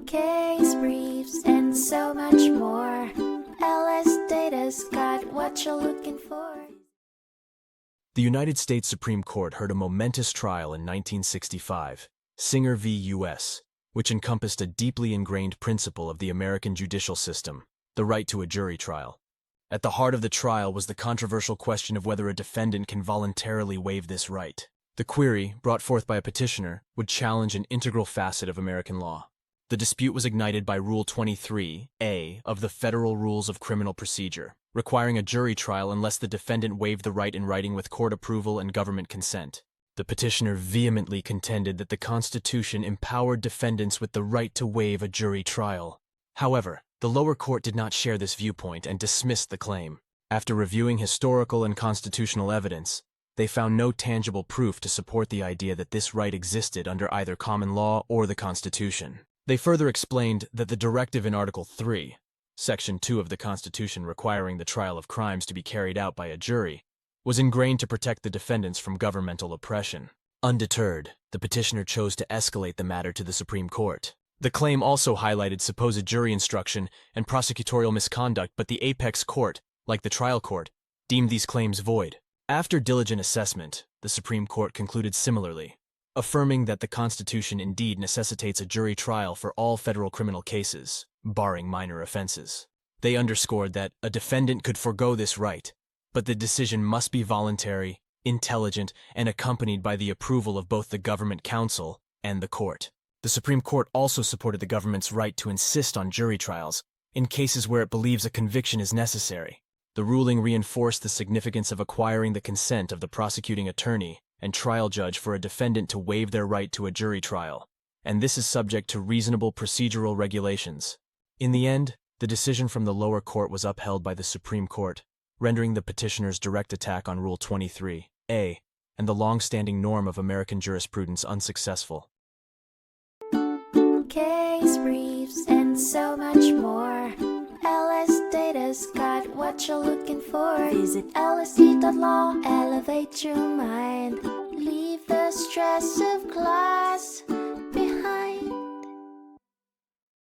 case briefs, and so much more. LSData's got what you're looking for. The United States Supreme Court heard a momentous trial in 1965, Singer v. U.S., which encompassed a deeply ingrained principle of the American judicial system, the right to a jury trial. At the heart of the trial was the controversial question of whether a defendant can voluntarily waive this right. The query, brought forth by a petitioner, would challenge an integral facet of American law. The dispute was ignited by Rule 23A of the Federal Rules of Criminal Procedure, requiring a jury trial unless the defendant waived the right in writing with court approval and government consent. The petitioner vehemently contended that the Constitution empowered defendants with the right to waive a jury trial. However, the lower court did not share this viewpoint and dismissed the claim. After reviewing historical and constitutional evidence, they found no tangible proof to support the idea that this right existed under either common law or the Constitution. They further explained that the directive in Article 3, Section 2 of the Constitution requiring the trial of crimes to be carried out by a jury, was ingrained to protect the defendants from governmental oppression. Undeterred, the petitioner chose to escalate the matter to the Supreme Court. The claim also highlighted supposed jury instruction and prosecutorial misconduct, but the apex court, like the trial court, deemed these claims void. After diligent assessment, the Supreme Court concluded similarly, affirming that the Constitution indeed necessitates a jury trial for all federal criminal cases, barring minor offenses. They underscored that a defendant could forego this right, but the decision must be voluntary, intelligent, and accompanied by the approval of both the government counsel and the court. The Supreme Court also supported the government's right to insist on jury trials in cases where it believes a conviction is necessary. The ruling reinforced the significance of acquiring the consent of the prosecuting attorney and trial judge for a defendant to waive their right to a jury trial, and this is subject to reasonable procedural regulations. In the end, the decision from the lower court was upheld by the Supreme Court, rendering the petitioner's direct attack on Rule 23A and the long-standing norm of American jurisprudence unsuccessful. Case briefs, and so much more. LSData's got what you're looking for. Visit lsd.law, elevate your mind. Leave the stress of class.